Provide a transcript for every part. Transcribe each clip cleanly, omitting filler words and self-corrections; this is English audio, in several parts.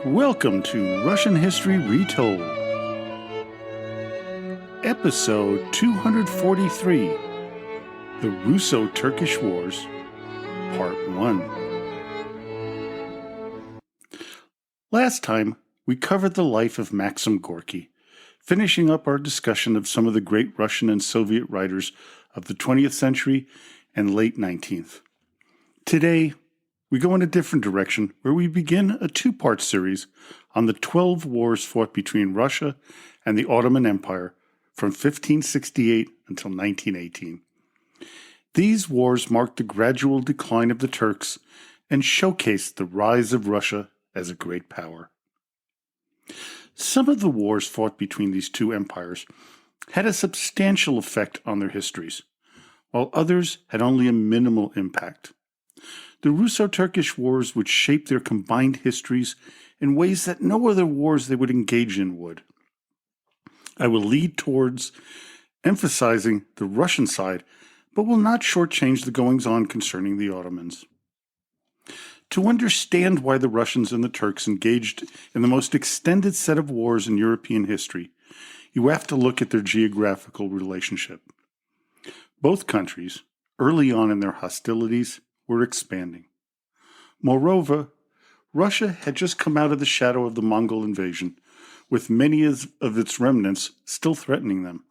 Welcome to Russian History Retold, Episode 243, The Russo-Turkish Wars, Part 1. Last time, we covered the life of Maxim Gorky, finishing up our discussion of some of the great Russian and Soviet writers of the 20th century and late 19th. Today, we go in a different direction where we begin a two-part series on the 12 wars fought between Russia and the Ottoman Empire from 1568 until 1918. These wars marked the gradual decline of the Turks and showcased the rise of Russia as a great power. Some of the wars fought between these two empires had a substantial effect on their histories, while others had only a minimal impact. The Russo-Turkish wars would shape their combined histories in ways that no other wars they would engage in would. I will lead towards emphasizing the Russian side, but will not shortchange the goings-on concerning the Ottomans. To understand why the Russians and the Turks engaged in the most extended set of wars in European history, you have to look at their geographical relationship. Both countries, early on in their hostilities, were expanding. Moreover, Russia had just come out of the shadow of the Mongol invasion, with many of its remnants still threatening them.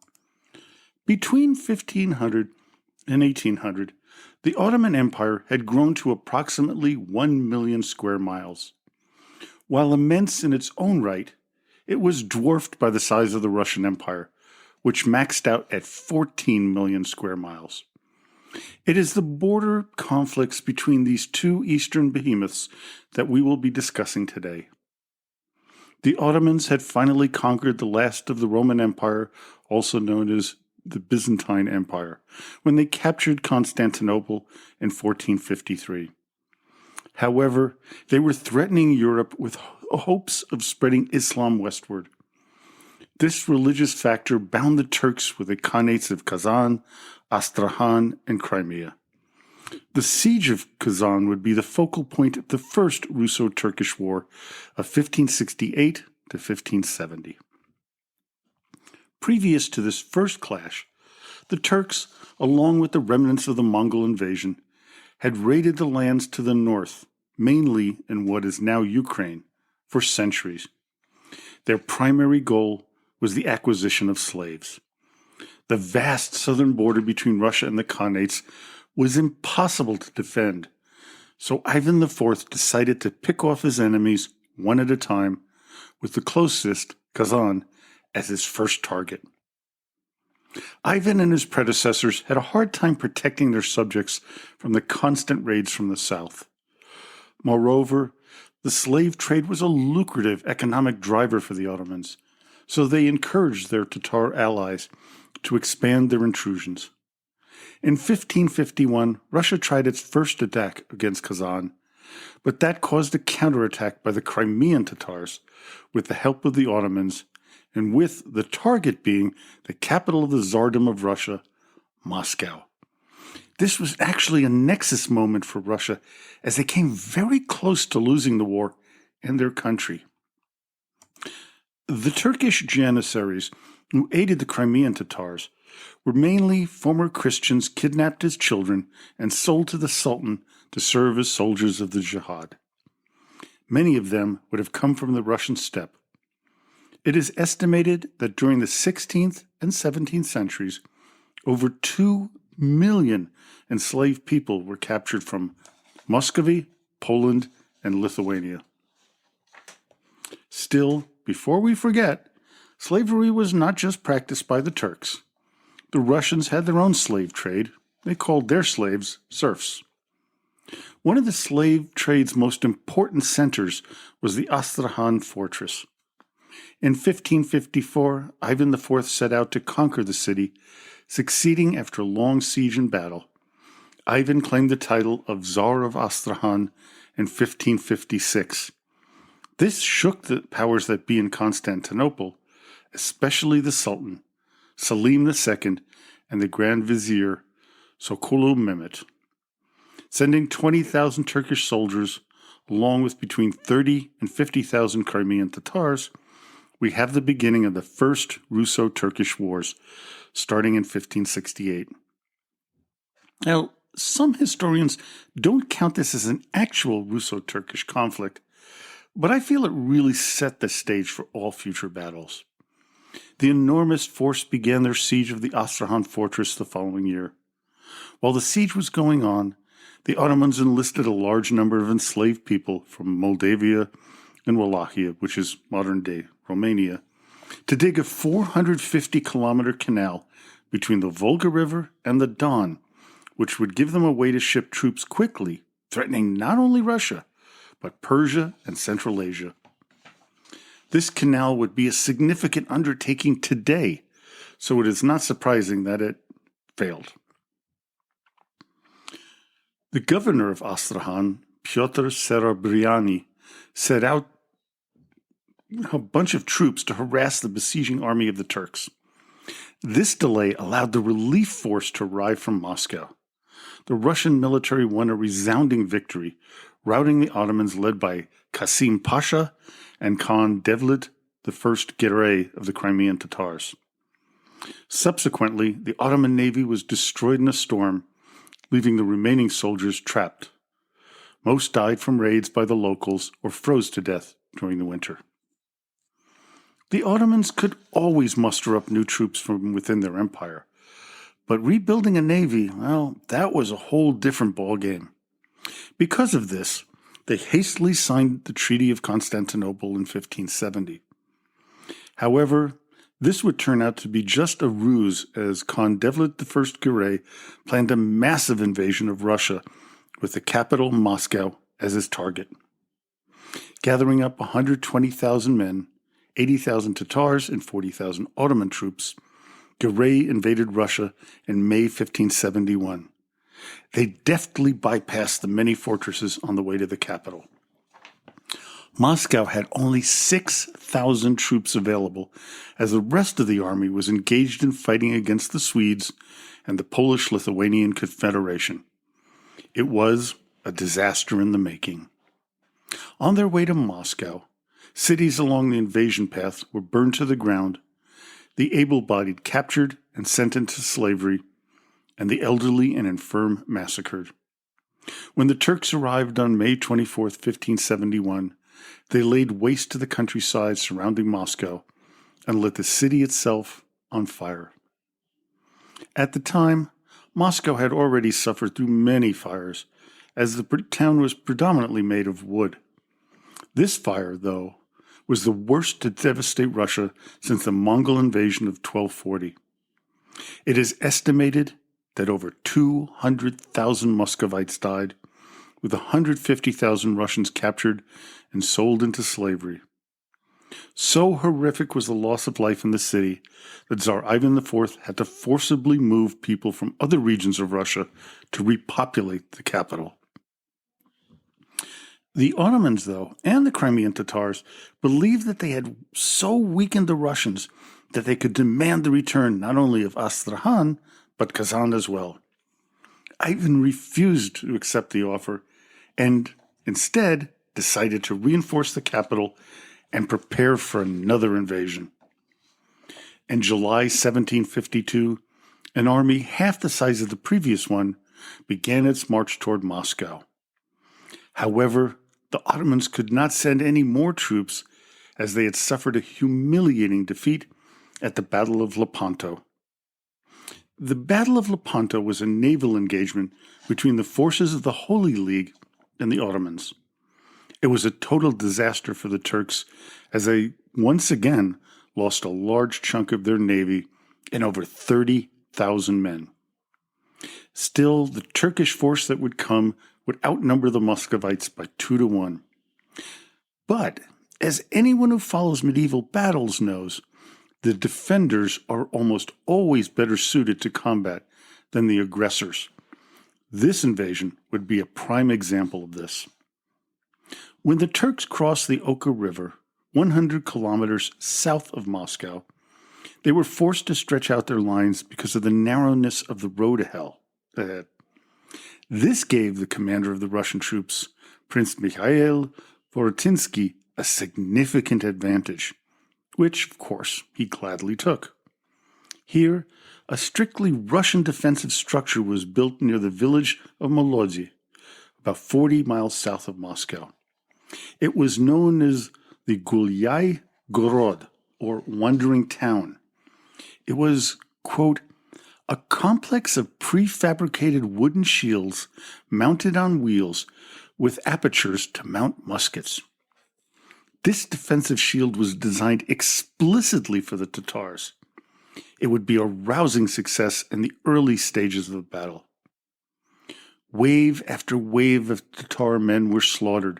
Between 1500 and 1800, the Ottoman Empire had grown to approximately 1 million square miles. While immense in its own right, it was dwarfed by the size of the Russian Empire, which maxed out at 14 million square miles. It is the border conflicts between these two eastern behemoths that we will be discussing today. The Ottomans had finally conquered the last of the Roman Empire, also known as the Byzantine Empire, when they captured Constantinople in 1453. However, they were threatening Europe with hopes of spreading Islam westward. This religious factor bound the Turks with the Khanates of Kazan, Astrakhan, and Crimea. The siege of Kazan would be the focal point of the First Russo-Turkish War of 1568 to 1570. Previous to this first clash, the Turks, along with the remnants of the Mongol invasion, had raided the lands to the north, mainly in what is now Ukraine, for centuries. Their primary goal was the acquisition of slaves. The vast southern border between Russia and the Khanates was impossible to defend, so Ivan IV decided to pick off his enemies one at a time, with the closest, Kazan, as his first target. Ivan and his predecessors had a hard time protecting their subjects from the constant raids from the south. Moreover, the slave trade was a lucrative economic driver for the Ottomans, so they encouraged their Tatar allies to expand their intrusions. In 1551, Russia tried its first attack against Kazan, but that caused a counterattack by the Crimean Tatars with the help of the Ottomans, and with the target being the capital of the Tsardom of Russia, Moscow. This was actually a nexus moment for Russia, as they came very close to losing the war in their country. The Turkish Janissaries who aided the Crimean Tatars were mainly former Christians kidnapped as children and sold to the Sultan to serve as soldiers of the jihad. Many of them would have come from the Russian steppe. It is estimated that during the 16th and 17th centuries, over 2 million enslaved people were captured from Muscovy, Poland, and Lithuania. Still, before we forget, slavery was not just practiced by the Turks. The Russians had their own slave trade. They called their slaves serfs. One of the slave trade's most important centers was the Astrakhan fortress. In 1554, Ivan IV set out to conquer the city, succeeding after a long siege and battle. Ivan claimed the title of Tsar of Astrakhan in 1556. This shook the powers that be in Constantinople, especially the Sultan, Selim II, and the Grand Vizier, Sokollu Mehmet. Sending 20,000 Turkish soldiers, along with between 30 and 50,000 Crimean Tatars, we have the beginning of the first Russo-Turkish Wars, starting in 1568. Now, some historians don't count this as an actual Russo-Turkish conflict, but I feel it really set the stage for all future battles. The enormous force began their siege of the Astrahan fortress the following year. While the siege was going on, the Ottomans enlisted a large number of enslaved people from Moldavia and Wallachia, which is modern-day Romania, to dig a 450-kilometer canal between the Volga River and the Don, which would give them a way to ship troops quickly, threatening not only Russia, but Persia and Central Asia. This canal would be a significant undertaking today, so it is not surprising that it failed. The governor of Astrahan, Pyotr Serebriani, set out a bunch of troops to harass the besieging army of the Turks. This delay allowed the relief force to arrive from Moscow. The Russian military won a resounding victory, routing the Ottomans led by Qasim Pasha and Khan Devlet, the first Giray of the Crimean Tatars. Subsequently, the Ottoman navy was destroyed in a storm, leaving the remaining soldiers trapped. Most died from raids by the locals or froze to death during the winter. The Ottomans could always muster up new troops from within their empire, but rebuilding a navy, well, that was a whole different ballgame. Because of this, they hastily signed the Treaty of Constantinople in 1570. However, this would turn out to be just a ruse, as Khan Devlet I Giray planned a massive invasion of Russia with the capital, Moscow, as his target. Gathering up 120,000 men, 80,000 Tatars, and 40,000 Ottoman troops, Giray invaded Russia in May 1571. They deftly bypassed the many fortresses on the way to the capital. Moscow had only 6,000 troops available, as the rest of the army was engaged in fighting against the Swedes and the Polish-Lithuanian Confederation. It was a disaster in the making. On their way to Moscow, cities along the invasion path were burned to the ground, the able-bodied captured and sent into slavery, and the elderly and infirm massacred. When the Turks arrived on May 24, 1571, they laid waste to the countryside surrounding Moscow and lit the city itself on fire. At the time, Moscow had already suffered through many fires, as the town was predominantly made of wood. This fire, though, was the worst to devastate Russia since the Mongol invasion of 1240. It is estimated that over 200,000 Muscovites died, with 150,000 Russians captured and sold into slavery. So horrific was the loss of life in the city that Tsar Ivan IV had to forcibly move people from other regions of Russia to repopulate the capital. The Ottomans, though, and the Crimean Tatars believed that they had so weakened the Russians that they could demand the return not only of Astrahan, but Kazan as well. Ivan refused to accept the offer and instead decided to reinforce the capital and prepare for another invasion. In July 1752, an army half the size of the previous one began its march toward Moscow. However, the Ottomans could not send any more troops, as they had suffered a humiliating defeat at the Battle of Lepanto. The Battle of Lepanto was a naval engagement between the forces of the Holy League and the Ottomans. It was a total disaster for the Turks, as they once again lost a large chunk of their navy and over 30,000 men. Still, the Turkish force that would come would outnumber the Muscovites by 2-1. But, as anyone who follows medieval battles knows, the defenders are almost always better suited to combat than the aggressors. This invasion would be a prime example of this. When the Turks crossed the Oka River, 100 kilometers south of Moscow, they were forced to stretch out their lines because of the narrowness of the road ahead. This gave the commander of the Russian troops, Prince Mikhail Vorotinsky, a significant advantage, which, of course, he gladly took. Here, a strictly Russian defensive structure was built near the village of Molodzy, about 40 miles south of Moscow. It was known as the Gulyai Gorod, or Wandering Town. It was, quote, a complex of prefabricated wooden shields mounted on wheels with apertures to mount muskets. This defensive shield was designed explicitly for the Tatars. It would be a rousing success in the early stages of the battle. Wave after wave of Tatar men were slaughtered,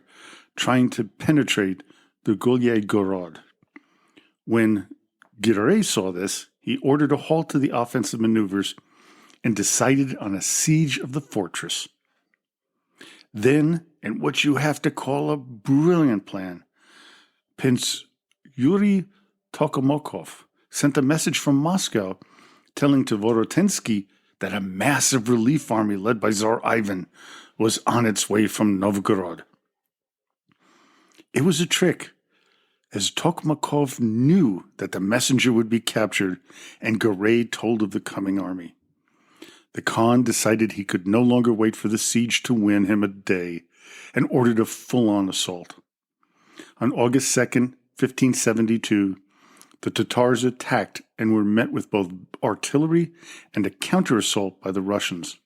trying to penetrate the Gulyai Gorod. When Giray saw this, he ordered a halt to the offensive maneuvers and decided on a siege of the fortress. Then, in what you have to call a brilliant plan, Prince Yuri Tokmakov sent a message from Moscow telling to Vorotinsky that a massive relief army led by Tsar Ivan was on its way from Novgorod. It was a trick, as Tokmakov knew that the messenger would be captured and Giray told of the coming army. The Khan decided he could no longer wait for the siege to win him a day and ordered a full-on assault. On August 2nd, 1572, the Tatars attacked and were met with both artillery and a counter-assault by the Russians.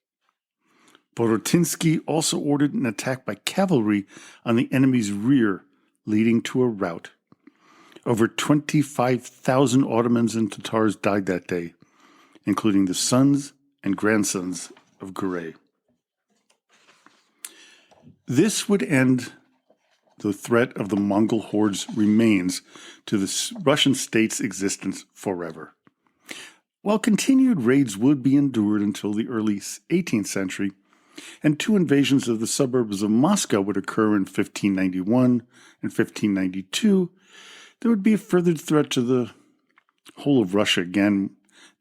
Vorotinsky also ordered an attack by cavalry on the enemy's rear, leading to a rout. Over 25,000 Ottomans and Tatars died that day, including the sons and grandsons of Giray. This would end the threat of the Mongol horde's remains to the Russian state's existence forever. While continued raids would be endured until the early 18th century, and two invasions of the suburbs of Moscow would occur in 1591 and 1592, there would be a further threat to the whole of Russia again,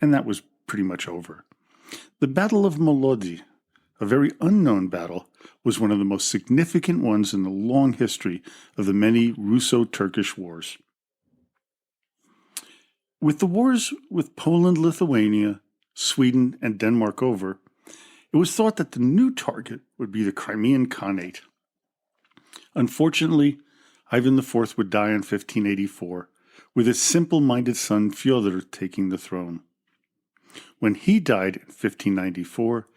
and that was pretty much over. The Battle of Molodzy, a very unknown battle, was one of the most significant ones in the long history of the many Russo-Turkish wars. With the wars with Poland, Lithuania, Sweden, and Denmark over, it was thought that the new target would be the Crimean Khanate. Unfortunately, Ivan IV would die in 1584, with his simple-minded son Fyodor taking the throne. When he died in 1594,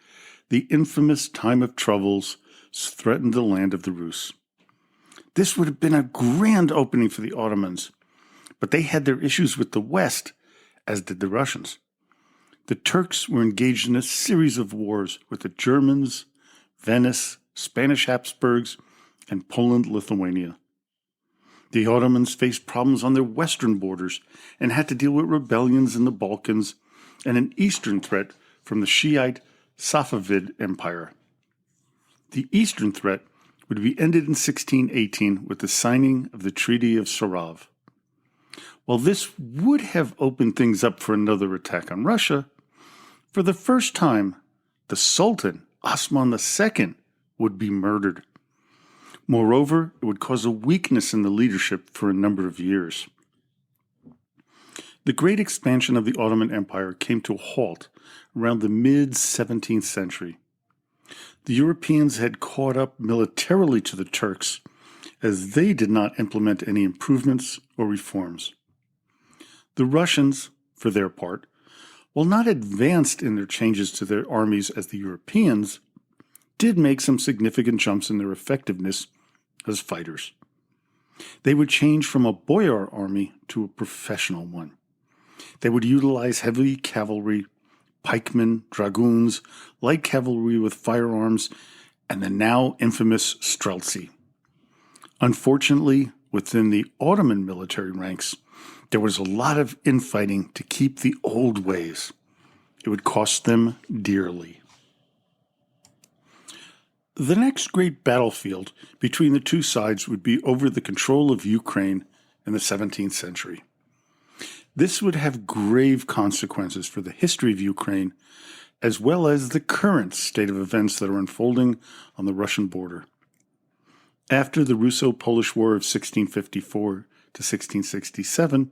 the infamous Time of Troubles threatened the land of the Rus. This would have been a grand opening for the Ottomans, but they had their issues with the West, as did the Russians. The Turks were engaged in a series of wars with the Germans, Venice, Spanish Habsburgs, and Poland-Lithuania. The Ottomans faced problems on their western borders and had to deal with rebellions in the Balkans and an eastern threat from the Shiite Safavid Empire. The eastern threat would be ended in 1618 with the signing of the Treaty of Sarov. While this would have opened things up for another attack on Russia, for the first time, the Sultan, Osman II, would be murdered. Moreover, it would cause a weakness in the leadership for a number of years. The great expansion of the Ottoman Empire came to a halt around the mid-17th century. The Europeans had caught up militarily to the Turks, as they did not implement any improvements or reforms. The Russians, for their part, while not advanced in their changes to their armies as the Europeans, did make some significant jumps in their effectiveness as fighters. They would change from a boyar army to a professional one. They would utilize heavy cavalry, pikemen, dragoons, light cavalry with firearms, and the now infamous streltsy. Unfortunately, within the Ottoman military ranks, there was a lot of infighting to keep the old ways. It would cost them dearly. The next great battlefield between the two sides would be over the control of Ukraine in the 17th century. This would have grave consequences for the history of Ukraine, as well as the current state of events that are unfolding on the Russian border. After the Russo-Polish War of 1654 to 1667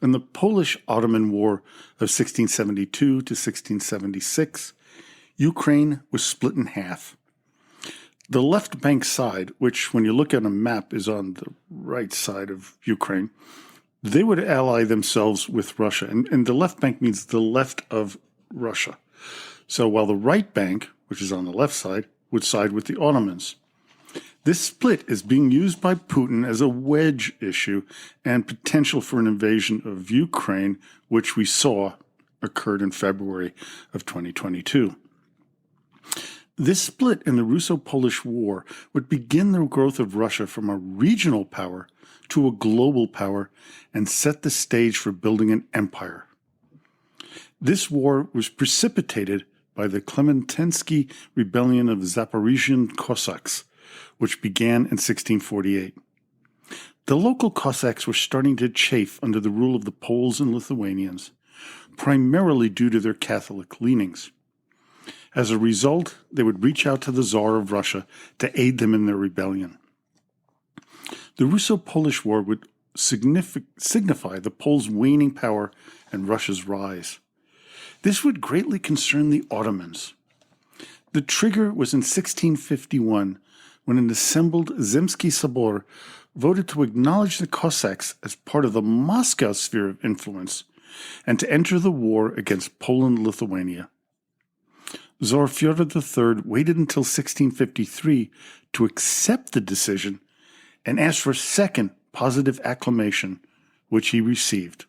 and the Polish-Ottoman War of 1672 to 1676, Ukraine was split in half. The left bank side, which when you look at a map is on the right side of Ukraine, they would ally themselves with Russia. And the left bank means the left of Russia. So while the right bank, which is on the left side, would side with the Ottomans. This split is being used by Putin as a wedge issue and potential for an invasion of Ukraine, which we saw occurred in February of 2022. This split in the Russo-Polish War would begin the growth of Russia from a regional power to a global power and set the stage for building an empire. This war was precipitated by the Klementensky Rebellion of Zaporizhian Cossacks, which began in 1648. The local Cossacks were starting to chafe under the rule of the Poles and Lithuanians, primarily due to their Catholic leanings. As a result, they would reach out to the Tsar of Russia to aid them in their rebellion. The Russo-Polish War would signify the Poles' waning power and Russia's rise. This would greatly concern the Ottomans. The trigger was in 1651, when an assembled Zemsky Sobor voted to acknowledge the Cossacks as part of the Moscow sphere of influence and to enter the war against Poland and Lithuania. Tsar Fyodor III waited until 1653 to accept the decision and asked for a second positive acclamation, which he received.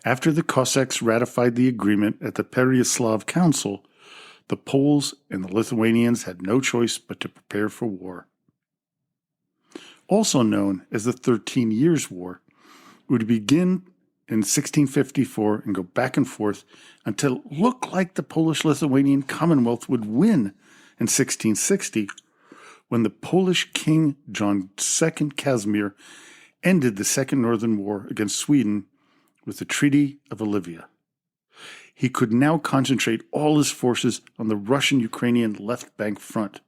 After the Cossacks ratified the agreement at the Pereyaslav Council, the Poles and the Lithuanians had no choice but to prepare for war. Also known as the 13 Years' War, it would begin in 1654 and go back and forth until it looked like the Polish-Lithuanian Commonwealth would win in 1660, when the Polish King John II Casimir ended the Second Northern War against Sweden with the Treaty of Olivia. He could now concentrate all his forces on the Russian-Ukrainian left bank front.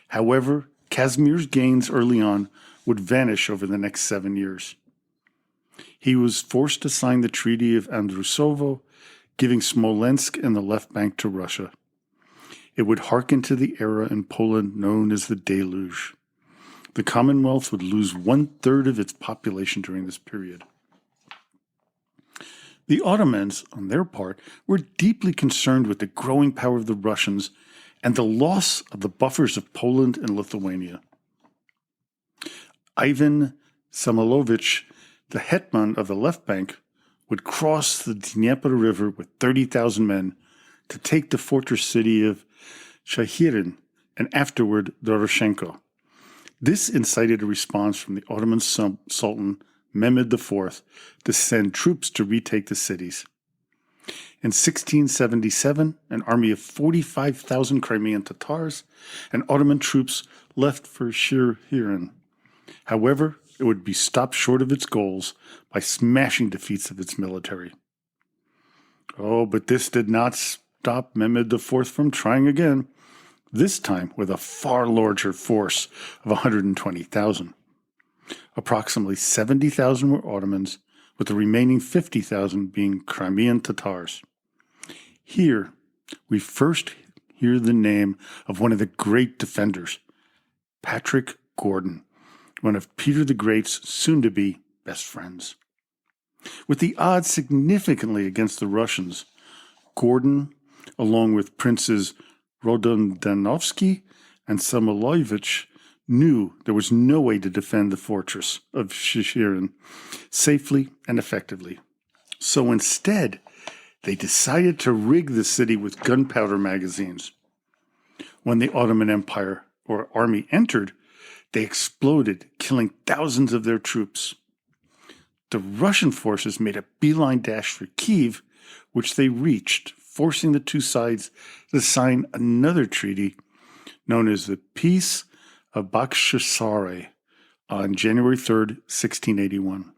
However, Casimir's gains early on would vanish over the next 7 years. He was forced to sign the Treaty of Andrusovo, giving Smolensk and the left bank to Russia. It would hearken to the era in Poland known as the Deluge. The Commonwealth would lose 1/3 of its population during this period. The Ottomans, on their part, were deeply concerned with the growing power of the Russians and the loss of the buffers of Poland and Lithuania. Ivan Samolovich, the hetman of the left bank, would cross the Dnieper River with 30,000 men to take the fortress city of Shahirin and afterward Doroshenko. This incited a response from the Ottoman Sultan Mehmed IV to send troops to retake the cities. In 1677, an army of 45,000 Crimean Tatars and Ottoman troops left for Shahirin. However, it would be stopped short of its goals by smashing defeats of its military. Oh, but this did not stop Mehmed IV from trying again, this time with a far larger force of 120,000. Approximately 70,000 were Ottomans, with the remaining 50,000 being Crimean Tatars. Here, we first hear the name of one of the great defenders, Patrick Gordon, one of Peter the Great's soon-to-be best friends. With the odds significantly against the Russians, Gordon, along with Princes Rododanovsky and Samoilovich, knew there was no way to defend the fortress of Shahirin safely and effectively. So instead, they decided to rig the city with gunpowder magazines. When the Ottoman Empire or army entered, they exploded, killing thousands of their troops. The Russian forces made a beeline dash for Kyiv, which they reached, forcing the two sides to sign another treaty known as the Peace of Bakhchisaray on January 3, 1681.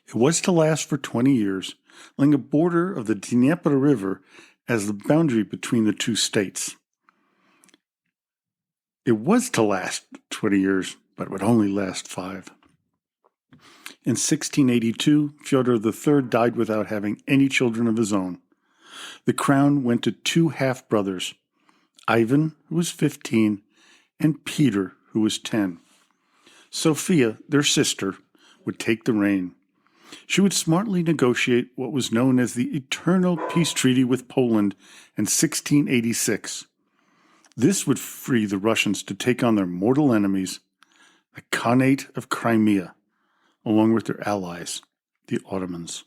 It was to last for 20 years, laying a border of the Dnieper River as the boundary between the two states. It was to last 20 years, but it would only last 5. In 1682, Fyodor III died without having any children of his own. The crown went to 2 half-brothers, Ivan, who was 15, and Peter, who was 10. Sophia, their sister, would take the reign. She would smartly negotiate what was known as the Eternal Peace Treaty with Poland in 1686. This would free the Russians to take on their mortal enemies, the Khanate of Crimea, along with their allies, the Ottomans.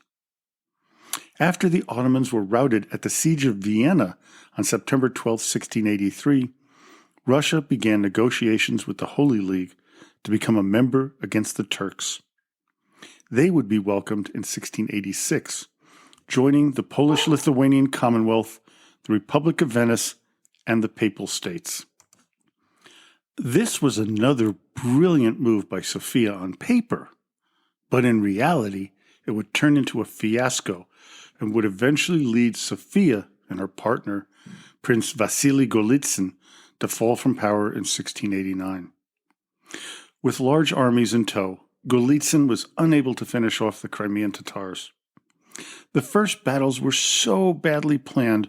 After the Ottomans were routed at the Siege of Vienna on September 12, 1683, Russia began negotiations with the Holy League to become a member against the Turks. They would be welcomed in 1686, joining the Polish-Lithuanian Commonwealth, the Republic of Venice, and the Papal States. This was another brilliant move by Sophia on paper, but in reality, it would turn into a fiasco and would eventually lead Sophia and her partner, Prince Vasily Golitsyn, to fall from power in 1689. With large armies in tow, Golitsyn was unable to finish off the Crimean Tatars. The first battles were so badly planned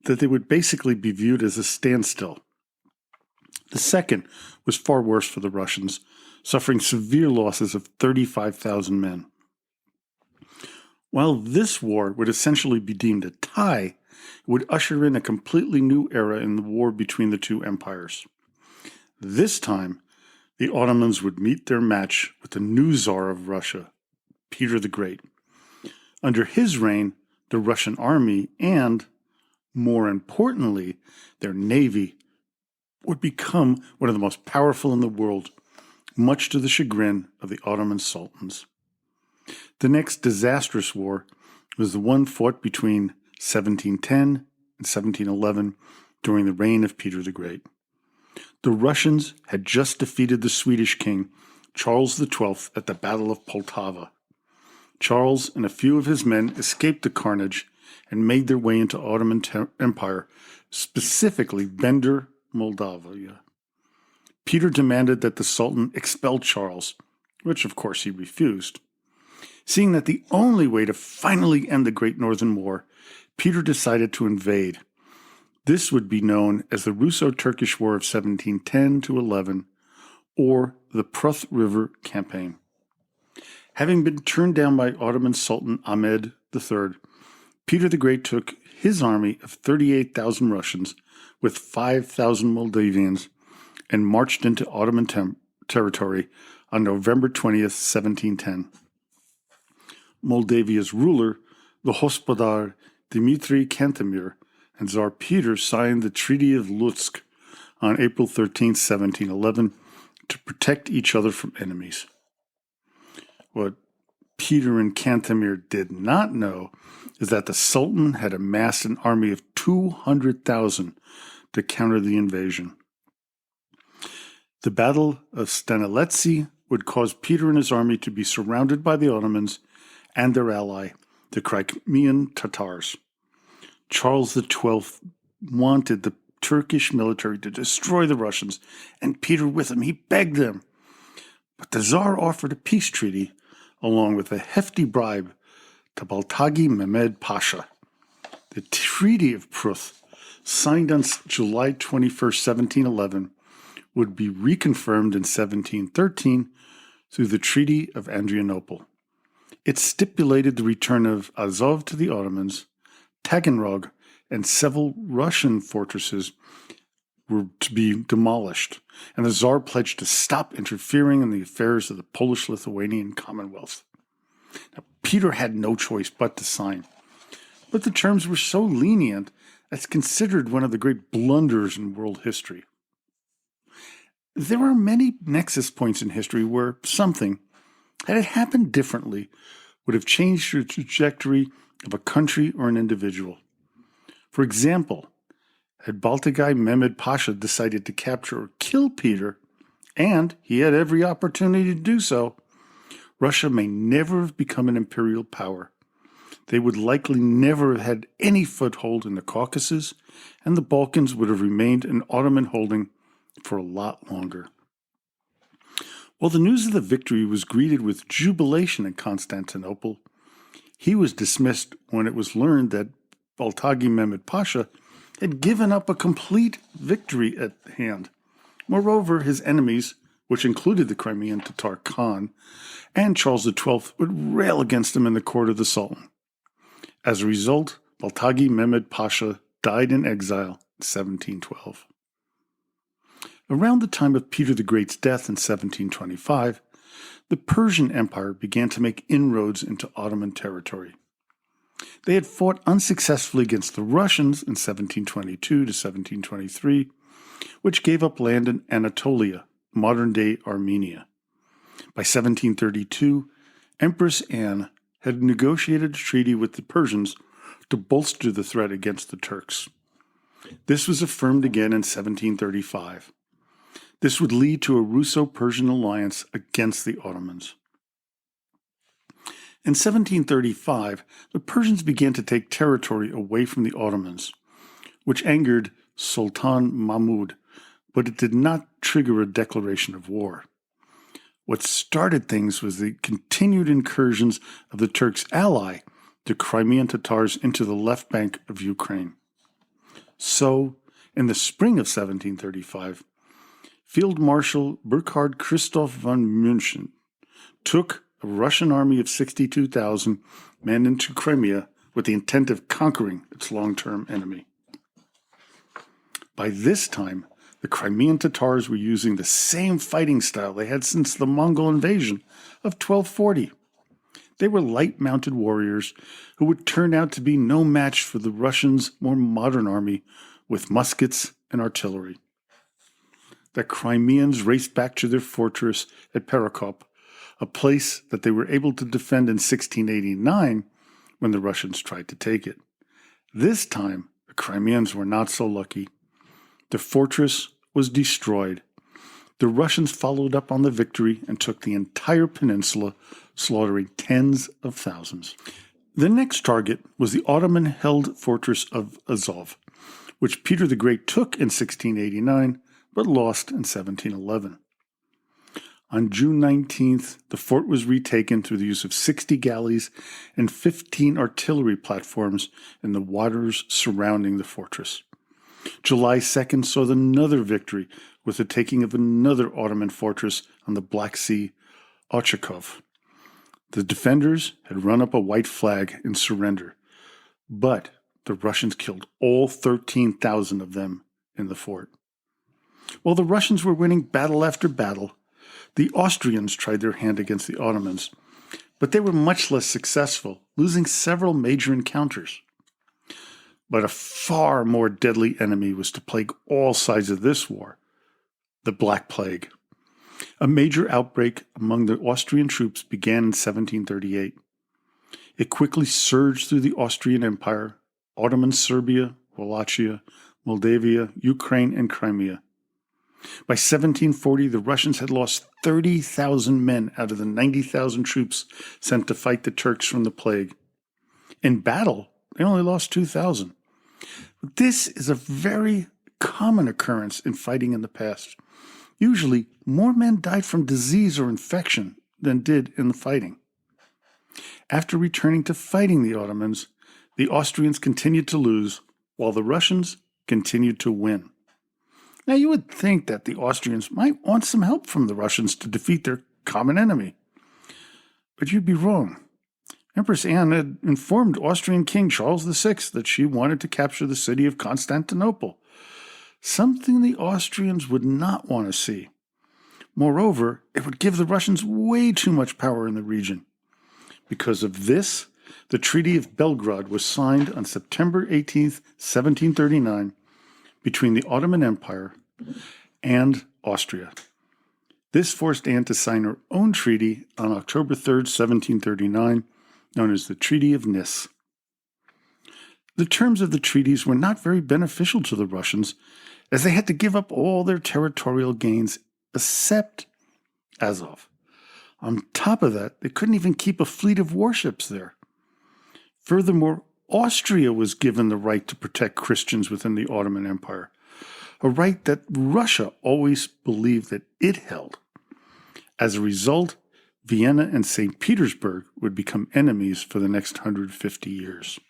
that they would basically be viewed as a standstill. The second was far worse for the Russians, suffering severe losses of 35,000 men. While this war would essentially be deemed a tie, it would usher in a completely new era in the war between the two empires. This time, the Ottomans would meet their match with the new Tsar of Russia, Peter the Great. Under his reign, the Russian army and, more importantly, their navy would become one of the most powerful in the world, much to the chagrin of the Ottoman sultans. The next disastrous war was the one fought between 1710 and 1711 during the reign of Peter the Great. The Russians had just defeated the Swedish king, Charles XII, at the Battle of Poltava. Charles and a few of his men escaped the carnage and made their way into Ottoman Empire, specifically Bender, Moldavia. Peter demanded that the Sultan expel Charles, which of course he refused. Seeing that the only way to finally end the Great Northern War, Peter decided to invade. This would be known as the Russo-Turkish War of 1710-11, or the Pruth River Campaign. Having been turned down by Ottoman Sultan Ahmed III, Peter the Great took his army of 38,000 Russians with 5,000 Moldavians and marched into Ottoman territory on November 20th, 1710. Moldavia's ruler, the Hospodar Dmitry Cantemir, and Tsar Peter signed the Treaty of Lutsk on April 13, 1711, to protect each other from enemies. What Peter and Cantemir did not know is that the Sultan had amassed an army of 200,000 to counter the invasion. The Battle of Staniletsy would cause Peter and his army to be surrounded by the Ottomans and their ally, the Crimean Tatars. Charles XII wanted the Turkish military to destroy the Russians, and Peter with him. He begged them. But the Tsar offered a peace treaty, along with a hefty bribe, to Baltagi Mehmed Pasha. The Treaty of Pruth, signed on July 21, 1711, would be reconfirmed in 1713 through the Treaty of Adrianople. It stipulated the return of Azov to the Ottomans. Taganrog and several Russian fortresses were to be demolished, and the Tsar pledged to stop interfering in the affairs of the Polish-Lithuanian Commonwealth. Now, Peter had no choice but to sign, but the terms were so lenient that's considered one of the great blunders in world history. There are many nexus points in history where something, had it happened differently, would have changed the trajectory of a country or an individual. For example, had Baltagi Mehmed Pasha decided to capture or kill Peter, and he had every opportunity to do so, Russia may never have become an imperial power. They would likely never have had any foothold in the Caucasus, and the Balkans would have remained an Ottoman holding for a lot longer. While the news of the victory was greeted with jubilation in Constantinople, he was dismissed when it was learned that Baltagi Mehmed Pasha had given up a complete victory at hand. Moreover, his enemies, which included the Crimean Tatar Khan and Charles XII, would rail against him in the court of the Sultan. As a result, Baltagi Mehmed Pasha died in exile in 1712. Around the time of Peter the Great's death in 1725, the Persian Empire began to make inroads into Ottoman territory. They had fought unsuccessfully against the Russians in 1722 to 1723, which gave up land in Anatolia, modern-day Armenia. By 1732, Empress Anne had negotiated a treaty with the Persians to bolster the threat against the Turks. This was affirmed again in 1735. This would lead to a Russo-Persian alliance against the Ottomans. In 1735, the Persians began to take territory away from the Ottomans, which angered Sultan Mahmud, but it did not trigger a declaration of war. What started things was the continued incursions of the Turks' ally, the Crimean Tatars, into the left bank of Ukraine. So, in the spring of 1735, Field Marshal Burkhard Christoph von München took a Russian army of 62,000 men into Crimea with the intent of conquering its long-term enemy. By this time, the Crimean Tatars were using the same fighting style they had since the Mongol invasion of 1240. They were light-mounted warriors who would turn out to be no match for the Russians' more modern army with muskets and artillery. The Crimeans raced back to their fortress at Perekop, a place that they were able to defend in 1689 when the Russians tried to take it. This time, the Crimeans were not so lucky. The fortress was destroyed. The Russians followed up on the victory and took the entire peninsula, slaughtering tens of thousands. The next target was the Ottoman-held fortress of Azov, which Peter the Great took in 1689 but lost in 1711. On June 19th, the fort was retaken through the use of 60 galleys and 15 artillery platforms in the waters surrounding the fortress. July 2nd saw another victory with the taking of another Ottoman fortress on the Black Sea, Ochakov. The defenders had run up a white flag in surrender, but the Russians killed all 13,000 of them in the fort. While the Russians were winning battle after battle, the Austrians tried their hand against the Ottomans, but they were much less successful, losing several major encounters. But a far more deadly enemy was to plague all sides of this war: the Black Plague. A major outbreak among the Austrian troops began in 1738. It quickly surged through the Austrian Empire, Ottoman Serbia, Wallachia, Moldavia, Ukraine, and Crimea. By 1740, the Russians had lost 30,000 men out of the 90,000 troops sent to fight the Turks from the plague. In battle, they only lost 2,000. This is a very common occurrence in fighting in the past. Usually, more men died from disease or infection than did in the fighting. After returning to fighting the Ottomans, the Austrians continued to lose, while the Russians continued to win. Now, you would think that the Austrians might want some help from the Russians to defeat their common enemy. But you'd be wrong. Empress Anne had informed Austrian King Charles VI that she wanted to capture the city of Constantinople, something the Austrians would not want to see. Moreover, it would give the Russians way too much power in the region. Because of this, the Treaty of Belgrade was signed on September 18, 1739, between the Ottoman Empire and Austria. This forced Anne to sign her own treaty on October 3, 1739, known as the Treaty of Nice. The terms of the treaties were not very beneficial to the Russians, as they had to give up all their territorial gains except Azov. On top of that, they couldn't even keep a fleet of warships there. Furthermore, Austria was given the right to protect Christians within the Ottoman Empire, a right that Russia always believed that it held. As a result, Vienna and St. Petersburg would become enemies for the next 150 years.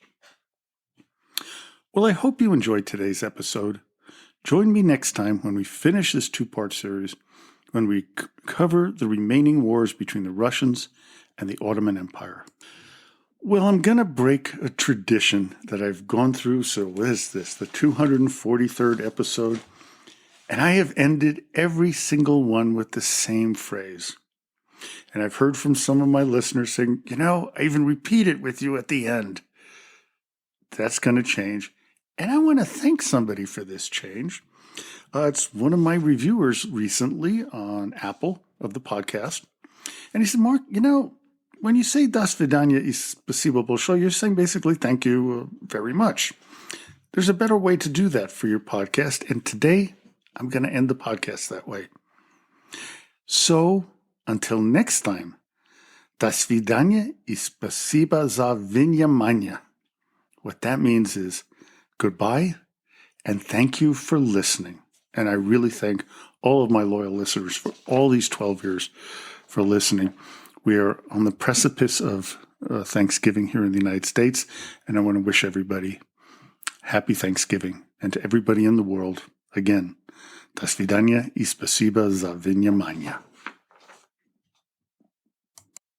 Well, I hope you enjoyed today's episode. Join me next time when we finish this two-part series, when we cover the remaining wars between the Russians and the Ottoman Empire. Well, I'm going to break a tradition that I've gone through. So what is this, the 243rd episode? And I have ended every single one with the same phrase. And I've heard from some of my listeners saying, I even repeat it with you at the end. That's going to change. And I want to thank somebody for this change. It's one of my reviewers recently on Apple of the podcast. And he said, Mark, when you say "Das Vidanya и Spasibo Большое," you're saying basically thank you very much. There's a better way to do that for your podcast. And today, I'm going to end the podcast that way. So, until next time, "Das Vidanya и Spasibo za Vnyamanya." What that means is goodbye and thank you for listening. And I really thank all of my loyal listeners for all these 12 years for listening. We are on the precipice of Thanksgiving here in the United States, and I want to wish everybody happy Thanksgiving. And to everybody in the world, again, "Das Vidanya и Spasibo za Vnyamanya."